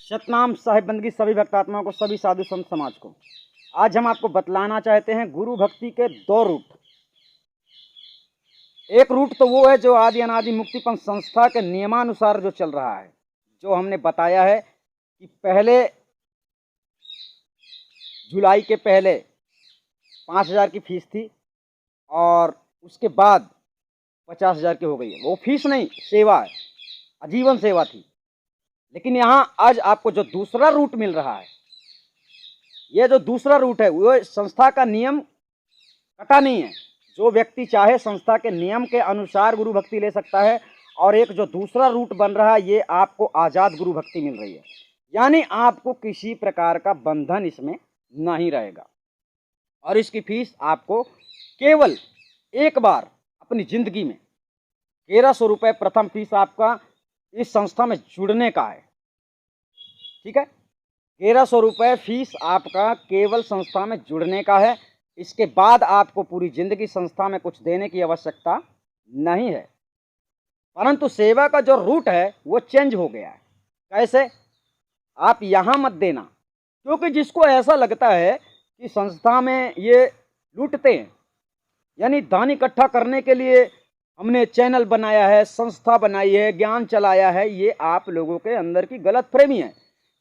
सतनाम साहिब बंदगी सभी भक्तात्माओं को, सभी साधु संत समाज को। आज हम आपको बतलाना चाहते हैं गुरु भक्ति के दो रूट। एक रूट तो वो है जो आदि अनादि मुक्तिपंथ संस्था के नियमानुसार जो चल रहा है, जो हमने बताया है कि पहले जुलाई के पहले 5,000 की फीस थी और उसके बाद 50,000 की हो गई है। वो फीस नहीं, सेवा है, आजीवन सेवा थी। लेकिन यहाँ आज आपको जो दूसरा रूट मिल रहा है, ये जो दूसरा रूट है वो संस्था का नियम कटा नहीं है। जो व्यक्ति चाहे संस्था के नियम के अनुसार गुरु भक्ति ले सकता है। और एक जो दूसरा रूट बन रहा है, ये आपको आज़ाद गुरु भक्ति मिल रही है, यानी आपको किसी प्रकार का बंधन इसमें नहीं रहेगा। और इसकी फीस आपको केवल एक बार अपनी ज़िंदगी में 1,300 रुपये प्रथम फीस आपका इस संस्था में जुड़ने का है। ठीक है, 1,300 रुपये फीस आपका केवल संस्था में जुड़ने का है। इसके बाद आपको पूरी ज़िंदगी संस्था में कुछ देने की आवश्यकता नहीं है। परंतु सेवा का जो रूट है वो चेंज हो गया है। कैसे? आप यहाँ मत देना, क्योंकि जिसको ऐसा लगता है कि संस्था में ये लूटते हैं, यानी दान इकट्ठा करने के लिए हमने चैनल बनाया है, संस्था बनाई है, ज्ञान चलाया है, ये आप लोगों के अंदर की गलतफहमी है।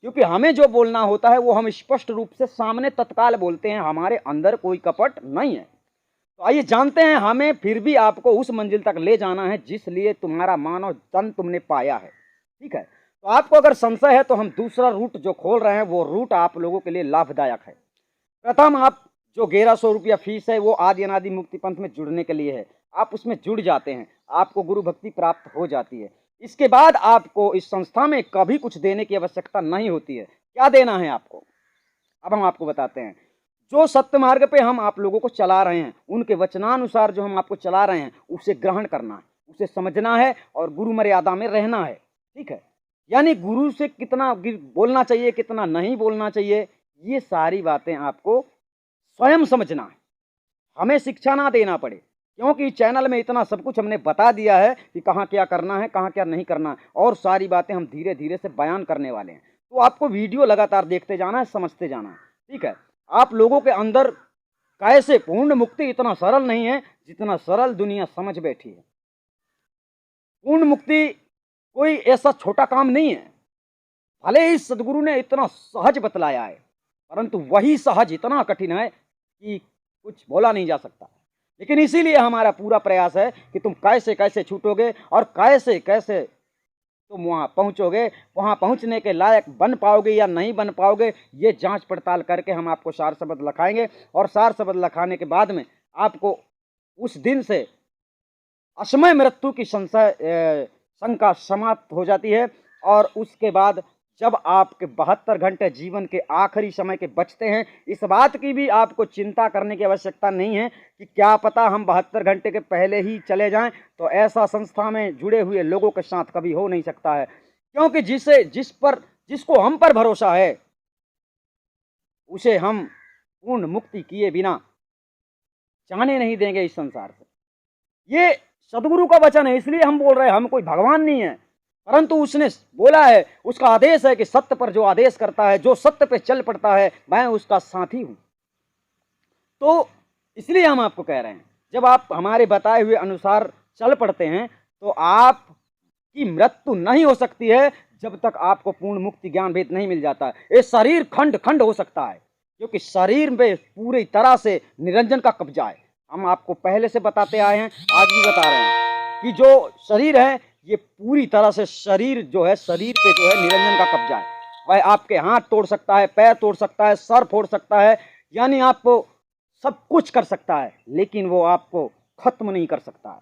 क्योंकि हमें जो बोलना होता है वो हम स्पष्ट रूप से सामने तत्काल बोलते हैं, हमारे अंदर कोई कपट नहीं है। तो आइए जानते हैं, हमें फिर भी आपको उस मंजिल तक ले जाना है जिस लिए तुम्हारा मानव तन तुमने पाया है। ठीक है, तो आपको अगर संशय है तो हम दूसरा रूट जो खोल रहे हैं वो रूट आप लोगों के लिए लाभदायक है। प्रथम, आप जो 1,300 रुपया फीस है वो आदि अनादि मुक्ति पंथ में जुड़ने के लिए है। आप उसमें जुड़ जाते हैं, आपको गुरु भक्ति प्राप्त हो जाती है। इसके बाद आपको इस संस्था में कभी कुछ देने की आवश्यकता नहीं होती है। क्या देना है आपको, अब हम आपको बताते हैं। जो सत्य मार्ग पे हम आप लोगों को चला रहे हैं, उनके वचनानुसार जो हम आपको चला रहे हैं, उसे ग्रहण करना है, उसे समझना है और गुरु मर्यादा में रहना है। ठीक है, यानी गुरु से कितना बोलना चाहिए, कितना नहीं बोलना चाहिए, ये सारी बातें आपको स्वयं समझना है, हमें शिक्षा ना देना पड़े। क्योंकि चैनल में इतना सब कुछ हमने बता दिया है कि कहाँ क्या करना है, कहाँ क्या नहीं करना है, और सारी बातें हम धीरे धीरे से बयान करने वाले हैं। तो आपको वीडियो लगातार देखते जाना है, समझते जाना है। ठीक है, आप लोगों के अंदर कैसे पूर्ण मुक्ति इतना सरल नहीं है जितना सरल दुनिया समझ बैठी है। पूर्ण मुक्ति कोई ऐसा छोटा काम नहीं है। भले ही सदगुरु ने इतना सहज बतलाया है, परंतु वही सहज इतना कठिन है कि कुछ बोला नहीं जा सकता। लेकिन इसीलिए हमारा पूरा प्रयास है कि तुम कैसे कैसे छूटोगे और कैसे कैसे तुम वहाँ पहुँचोगे, वहाँ पहुँचने के लायक बन पाओगे या नहीं बन पाओगे, ये जांच पड़ताल करके हम आपको सार शब्द लिखाएंगे। और सार शब्द लिखाने के बाद में आपको उस दिन से असमय मृत्यु की शंका समाप्त हो जाती है। और उसके बाद जब आपके 72 घंटे जीवन के आखिरी समय के बचते हैं, इस बात की भी आपको चिंता करने की आवश्यकता नहीं है कि क्या पता हम 72 घंटे के पहले ही चले जाएं। तो ऐसा संस्था में जुड़े हुए लोगों के साथ कभी हो नहीं सकता है, क्योंकि जिसको हम पर भरोसा है उसे हम पूर्ण मुक्ति किए बिना जाने नहीं देंगे इस संसार से। ये सदगुरु का वचन है, इसलिए हम बोल रहे हैं। हम कोई भगवान नहीं है, परंतु उसने बोला है, उसका आदेश है कि सत्य पर जो आदेश करता है, जो सत्य पे चल पड़ता है, मैं उसका साथी हूं। तो इसलिए हम आपको कह रहे हैं, जब आप हमारे बताए हुए अनुसार चल पड़ते हैं तो आपकी मृत्यु नहीं हो सकती है जब तक आपको पूर्ण मुक्ति ज्ञान भेद नहीं मिल जाता है। ये शरीर खंड खंड हो सकता है, क्योंकि शरीर में पूरी तरह से निरंजन का कब्जा है। हम आपको पहले से बताते आए हैं, आज भी बता रहे हैं कि जो शरीर है ये पूरी तरह से शरीर जो है, शरीर पे जो है निरंजन का कब्जा है। वह आपके हाथ तोड़ सकता है, पैर तोड़ सकता है, सर फोड़ सकता है, यानी आपको सब कुछ कर सकता है, लेकिन वो आपको खत्म नहीं कर सकता है,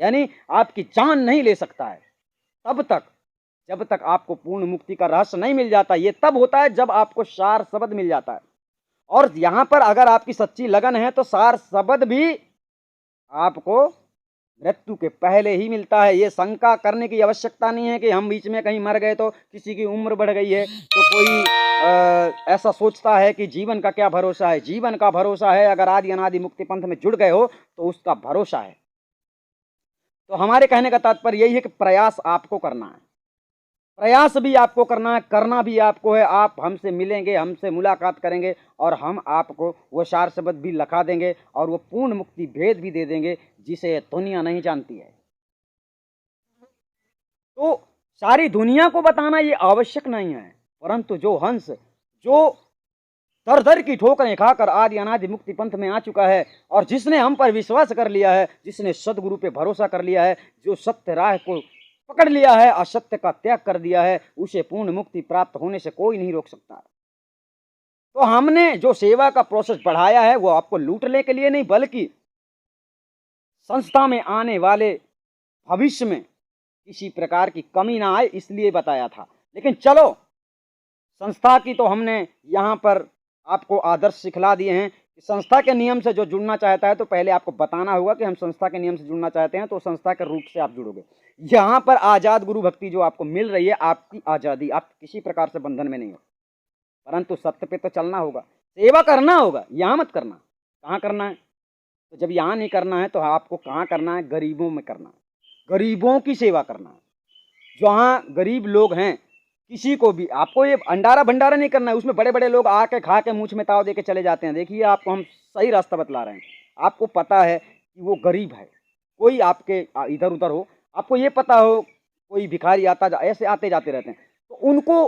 यानी आपकी जान नहीं ले सकता है। तब तक जब तक आपको पूर्ण मुक्ति का रहस्य नहीं मिल जाता। ये तब होता है जब आपको सार शब्द मिल जाता है। और यहाँ पर अगर आपकी सच्ची लगन है तो सार शब्द भी आपको मृत्यु के पहले ही मिलता है। ये शंका करने की आवश्यकता नहीं है कि हम बीच में कहीं मर गए तो किसी की उम्र बढ़ गई है तो कोई ऐसा सोचता है कि जीवन का क्या भरोसा है। जीवन का भरोसा है अगर आदि अनादि मुक्ति पंथ में जुड़ गए हो तो उसका भरोसा है। तो हमारे कहने का तात्पर्य यही है कि प्रयास आपको करना है, प्रयास भी आपको करना है, करना भी आपको है। आप हमसे मिलेंगे, हमसे मुलाकात करेंगे और हम आपको वो सार शब्द भी लिखा देंगे और वो पूर्ण मुक्ति भेद भी दे देंगे जिसे दुनिया नहीं जानती है। तो सारी दुनिया को बताना ये आवश्यक नहीं है, परंतु जो हंस जो दर दर की ठोकरें खाकर आदि अनादि मुक्ति पंथ में आ चुका है और जिसने हम पर विश्वास कर लिया है, जिसने सदगुरु पे भरोसा कर लिया है, जो सत्य राह को पकड़ लिया है, असत्य का त्याग कर दिया है, उसे पूर्ण मुक्ति प्राप्त होने से कोई नहीं रोक सकता। तो हमने जो सेवा का प्रोसेस बढ़ाया है वो आपको लूटने के लिए नहीं, बल्कि संस्था में आने वाले भविष्य में किसी प्रकार की कमी ना आए इसलिए बताया था। लेकिन चलो, संस्था की तो हमने यहाँ पर आपको आदर्श सिखला दिए हैं कि संस्था के नियम से जो जुड़ना चाहता है तो पहले आपको बताना होगा कि हम संस्था के नियम से जुड़ना चाहते हैं, तो संस्था के रूप से आप जुड़ोगे। यहाँ पर आज़ाद गुरु भक्ति जो आपको मिल रही है, आपकी आज़ादी, आप किसी प्रकार से बंधन में नहीं हो, परंतु सत्य पे तो चलना होगा, सेवा करना होगा। यहाँ मत करना, कहाँ करना है? तो जब यहाँ नहीं करना है तो आपको कहाँ करना है? गरीबों में करना है, गरीबों की सेवा करना है। जहाँ गरीब लोग हैं, किसी को भी आपको ये अंडारा भंडारा नहीं करना है। उसमें बड़े बड़े लोग आके खा के मूछ में ताव दे के चले जाते हैं। देखिए, आपको हम सही रास्ता बतला रहे हैं। आपको पता है कि वो गरीब है, कोई आपके इधर उधर हो, आपको ये पता हो कोई भिखारी आता ऐसे आते जाते रहते हैं, तो उनको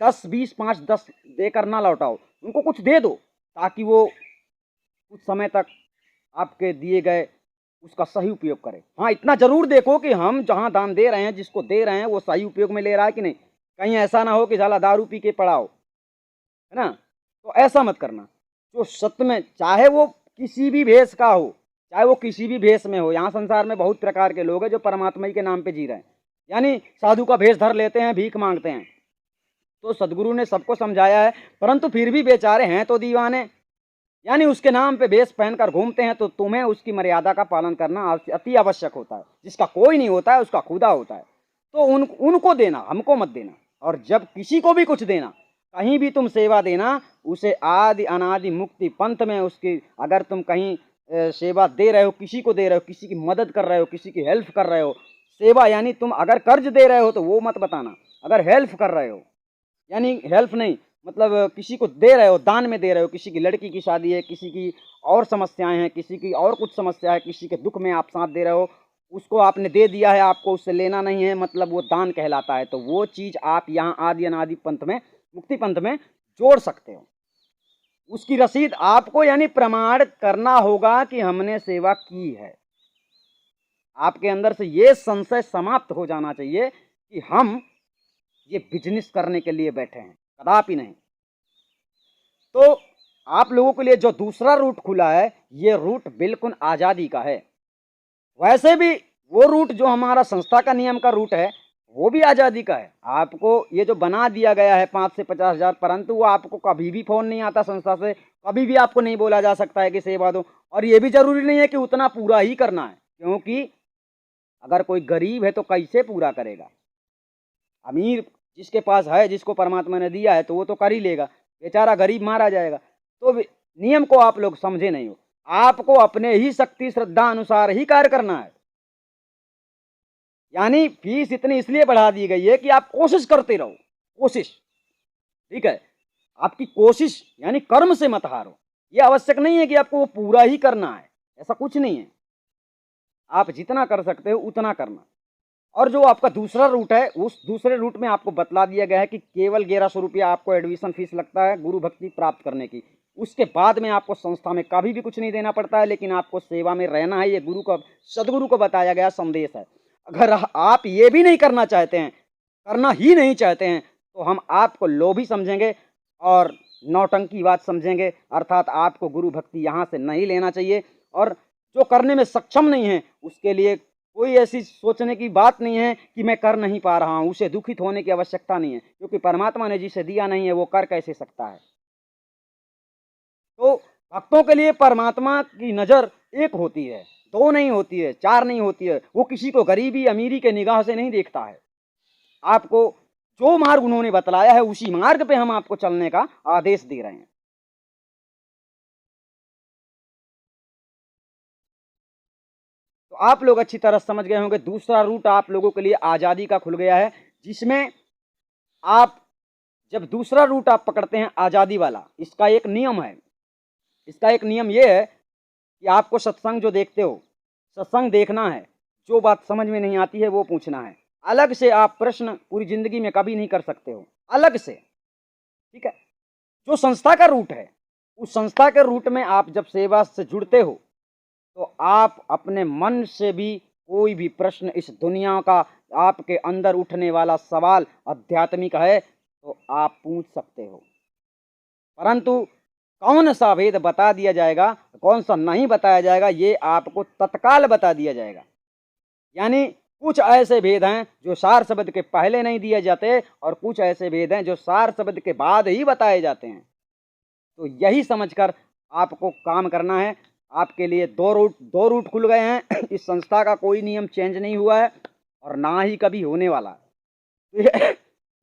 10 20 5 10 देकर ना लौटाओ, उनको कुछ दे दो ताकि वो कुछ समय तक आपके दिए गए उसका सही उपयोग करें। हाँ, इतना जरूर देखो कि हम जहाँ दान दे रहे हैं, जिसको दे रहे हैं, वो सही उपयोग में ले रहा है कि नहीं। कहीं ऐसा ना हो कि साला दारू पी के पड़ा हो, है ना। तो ऐसा मत करना। जो सत्य में, चाहे वो किसी भी भेष का हो, चाहे वो किसी भी भेष में हो, यहाँ संसार में बहुत प्रकार के लोग हैं जो परमात्मा ही के नाम पे जी रहे हैं, यानी साधु का भेष धर लेते हैं, भीख मांगते हैं। तो सदगुरु ने सबको समझाया है, परंतु फिर भी बेचारे हैं तो दीवाने, यानी उसके नाम पे भेष पहनकर घूमते हैं। तो तुम्हें उसकी मर्यादा का पालन करना अति आवश्यक होता है। जिसका कोई नहीं होता है उसका खुदा होता है। तो उनको देना, हमको मत देना। और जब किसी को भी कुछ देना, कहीं भी तुम सेवा देना, उसे आदि अनादि मुक्ति पंथ में उसकी, अगर तुम कहीं सेवा दे रहे हो, किसी को दे रहे हो, किसी की मदद कर रहे हो, किसी की हेल्प कर रहे हो, सेवा यानी तुम अगर कर्ज दे रहे हो तो वो मत बताना। अगर हेल्प कर रहे हो, यानी हेल्प नहीं मतलब किसी को दे रहे हो, दान में दे रहे हो, किसी की लड़की की शादी है, किसी की और समस्याएं हैं, किसी की और कुछ समस्या है, किसी के दुख में आप साथ दे रहे हो, उसको आपने दे दिया है, आपको उससे लेना नहीं है, मतलब वो दान कहलाता है। तो वो चीज़ आप यहाँ आदि अनादि पंथ में, मुक्ति पंथ में जोड़ सकते हो। उसकी रसीद आपको यानी प्रमाण करना होगा कि हमने सेवा की है। आपके अंदर से ये संशय समाप्त हो जाना चाहिए कि हम ये बिजनेस करने के लिए बैठे हैं, कदापि नहीं। तो आप लोगों के लिए जो दूसरा रूट खुला है, ये रूट बिल्कुल आज़ादी का है। वैसे भी वो रूट जो हमारा संस्था का नियम का रूट है, वो भी आज़ादी का है। आपको ये जो बना दिया गया है 5 से 50 हज़ार, परंतु वो आपको कभी भी फ़ोन नहीं आता संस्था से, कभी भी आपको नहीं बोला जा सकता है कि सेवा दो। और ये भी ज़रूरी नहीं है कि उतना पूरा ही करना है, क्योंकि अगर कोई गरीब है तो कैसे पूरा करेगा। अमीर जिसके पास है, जिसको परमात्मा ने दिया है, तो वो तो कर ही लेगा, बेचारा गरीब मारा जाएगा। तो नियम को आप लोग समझे नहीं हो। आपको अपने ही शक्ति श्रद्धा अनुसार ही कार्य करना है। यानी फीस इतनी इसलिए बढ़ा दी गई है कि आप कोशिश करते रहो, कोशिश, ठीक है। आपकी कोशिश यानी कर्म से मत हारो। ये आवश्यक नहीं है कि आपको वो पूरा ही करना है, ऐसा कुछ नहीं है। आप जितना कर सकते हो उतना करना। और जो आपका दूसरा रूट है, उस दूसरे रूट में आपको बतला दिया गया है कि केवल 1100 रुपया आपको एडमिशन फीस लगता है गुरु भक्ति प्राप्त करने की। उसके बाद में आपको संस्था में कभी भी कुछ नहीं देना पड़ता है, लेकिन आपको सेवा में रहना है। ये गुरु का, सदगुरु को बताया गया संदेश है। अगर आप ये भी नहीं करना चाहते हैं, करना ही नहीं चाहते हैं, तो हम आपको लोभी समझेंगे और नौटंकी बात समझेंगे। अर्थात आपको गुरु भक्ति यहाँ से नहीं लेना चाहिए। और जो करने में सक्षम नहीं है, उसके लिए कोई ऐसी सोचने की बात नहीं है कि मैं कर नहीं पा रहा हूँ, उसे दुखित होने की आवश्यकता नहीं है, क्योंकि परमात्मा ने जिसे दिया नहीं है वो कर कैसे सकता है। तो भक्तों के लिए परमात्मा की नज़र एक होती है, दो नहीं होती है, चार नहीं होती है। वो किसी को गरीबी अमीरी के निगाह से नहीं देखता है। आपको जो मार्ग उन्होंने बतलाया है उसी मार्ग पे हम आपको चलने का आदेश दे रहे हैं। तो आप लोग अच्छी तरह समझ गए होंगे। दूसरा रूट आप लोगों के लिए आज़ादी का खुल गया है, जिसमें आप जब दूसरा रूट आप पकड़ते हैं आज़ादी वाला, इसका एक नियम है। इसका एक नियम ये है कि आपको सत्संग जो देखते हो, सत्संग देखना है, जो बात समझ में नहीं आती है वो पूछना है। अलग से आप प्रश्न पूरी जिंदगी में कभी नहीं कर सकते हो, अलग से, ठीक है। जो संस्था का रूट है, उस संस्था के रूट में आप जब सेवा से जुड़ते हो तो आप अपने मन से भी कोई भी प्रश्न, इस दुनिया का आपके अंदर उठने वाला सवाल आध्यात्मिक है तो आप पूछ सकते हो, परंतु कौन सा भेद बता दिया जाएगा, कौन सा नहीं बताया जाएगा, ये आपको तत्काल बता दिया जाएगा। यानी कुछ ऐसे भेद हैं जो सार शब्द के पहले नहीं दिए जाते और कुछ ऐसे भेद हैं जो सार शब्द के बाद ही बताए जाते हैं। तो यही समझकर आपको काम करना है। आपके लिए दो रूट खुल गए हैं। इस संस्था का कोई नियम चेंज नहीं हुआ है और ना ही कभी होने वाला है।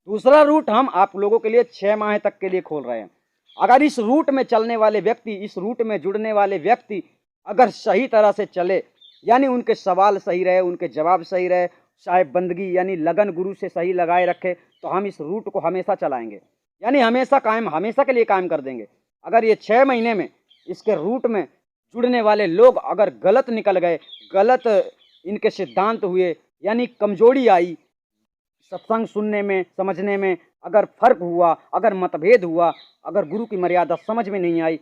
दूसरा रूट हम आप लोगों के लिए 6 माह तक के लिए खोल रहे हैं। अगर इस रूट में चलने वाले व्यक्ति, इस रूट में जुड़ने वाले व्यक्ति अगर सही तरह से चले, यानी उनके सवाल सही रहे, उनके जवाब सही रहे, साहिब बंदगी यानी लगन गुरु से सही लगाए रखे, तो हम इस रूट को हमेशा चलाएंगे, यानी हमेशा कायम, हमेशा के लिए कायम कर देंगे। अगर ये 6 महीने में इसके रूट में जुड़ने वाले लोग अगर गलत निकल गए, गलत इनके सिद्धांत हुए, यानी कमजोरी आई सत्संग सुनने में, समझने में, अगर फर्क हुआ, अगर मतभेद हुआ, अगर गुरु की मर्यादा समझ में नहीं आई,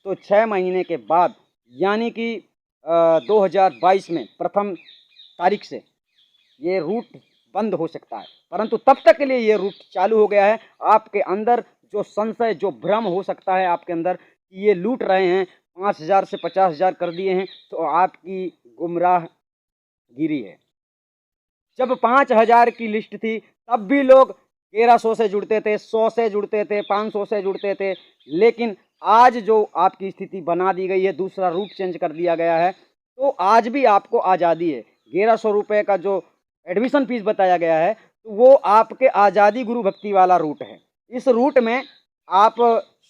तो 6 महीने के बाद यानी कि 2022 में प्रथम तारीख से ये रूट बंद हो सकता है। परंतु तब तक के लिए ये रूट चालू हो गया है। आपके अंदर जो संशय, जो भ्रम हो सकता है आपके अंदर कि ये लूट रहे हैं, 5,000 से 50,000 कर दिए हैं, तो आपकी गुमराहगिरी है। जब 5,000 की लिस्ट थी तब भी लोग 1,300 से जुड़ते थे, 100 से जुड़ते थे, 500 से जुड़ते थे, लेकिन आज जो आपकी स्थिति बना दी गई है, दूसरा रूट चेंज कर दिया गया है, तो आज भी आपको आज़ादी है। 1,300 रुपये का जो एडमिशन फीस बताया गया है, तो वो आपके आज़ादी गुरु भक्ति वाला रूट है। इस रूट में आप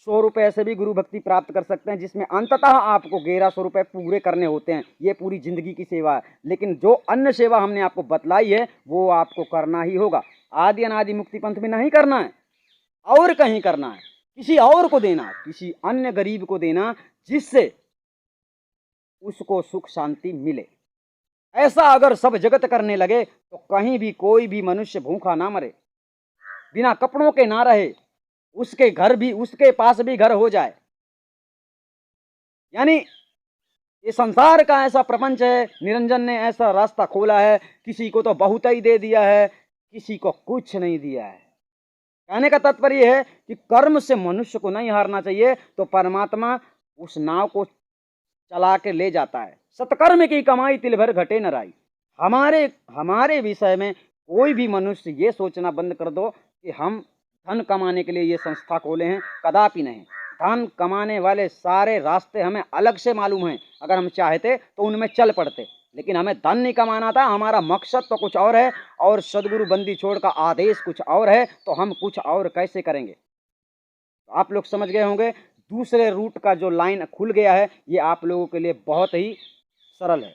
100 रुपये से भी गुरु भक्ति प्राप्त कर सकते हैं, जिसमें अंततः आपको 1,300 रुपये पूरे करने होते हैं। ये पूरी ज़िंदगी की सेवा है, लेकिन जो अन्य सेवा हमने आपको बतलाई है वो आपको करना ही होगा। आदि अनादि मुक्ति पंथ में नहीं करना है और कहीं करना है, किसी और को देना, किसी अन्य गरीब को देना, जिससे उसको सुख शांति मिले। ऐसा अगर सब जगत करने लगे तो कहीं भी कोई भी मनुष्य भूखा ना मरे, बिना कपड़ों के ना रहे, उसके घर भी, उसके पास भी घर हो जाए। यानी ये संसार का ऐसा प्रपंच है, निरंजन ने ऐसा रास्ता खोला है, किसी को तो बहुत ही दे दिया है, किसी को कुछ नहीं दिया है। कहने का तात्पर्य है कि कर्म से मनुष्य को नहीं हारना चाहिए, तो परमात्मा उस नाव को चला के ले जाता है। सत्कर्म की कमाई तिल भर घटे न राई। हमारे विषय में कोई भी मनुष्य ये सोचना बंद कर दो कि हम धन कमाने के लिए ये संस्था खोले हैं, कदापि नहीं। धन कमाने वाले सारे रास्ते हमें अलग से मालूम हैं, अगर हम चाहते तो उनमें चल पड़ते, लेकिन हमें धन नहीं कमाना था। हमारा मकसद तो कुछ और है और सदगुरु बंदी छोड़ का आदेश कुछ और है, तो हम कुछ और कैसे करेंगे। तो आप लोग समझ गए होंगे, दूसरे रूट का जो लाइन खुल गया है ये आप लोगों के लिए बहुत ही सरल है।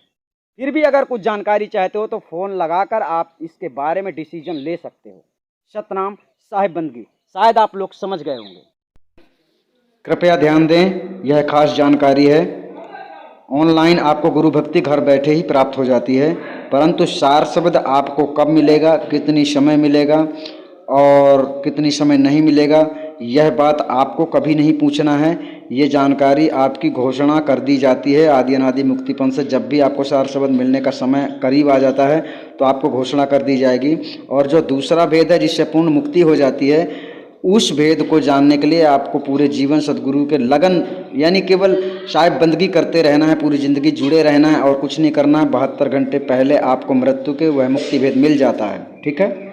फिर भी अगर कुछ जानकारी चाहते हो तो फ़ोन लगाकर आप इसके बारे में डिसीजन ले सकते हो। सतनाम साहिब बंदगी, शायद आप लोग समझ गए होंगे। कृपया ध्यान दें, यह खास जानकारी है। ऑनलाइन आपको गुरु भक्ति घर बैठे ही प्राप्त हो जाती है, परंतु सार शब्द आपको कब मिलेगा, कितनी समय मिलेगा और कितनी समय नहीं मिलेगा, यह बात आपको कभी नहीं पूछना है। ये जानकारी आपकी घोषणा कर दी जाती है आदि अनादि मुक्ति पंथ से। जब भी आपको सार शब्द मिलने का समय करीब आ जाता है तो आपको घोषणा कर दी जाएगी। और जो दूसरा भेद है जिससे पूर्ण मुक्ति हो जाती है, उस भेद को जानने के लिए आपको पूरे जीवन सदगुरु के लगन यानी केवल साहिब बंदगी करते रहना है, पूरी ज़िंदगी जुड़े रहना है और कुछ नहीं करना है। 72 घंटे पहले आपको मृत्यु के वह मुक्ति भेद मिल जाता है। ठीक है।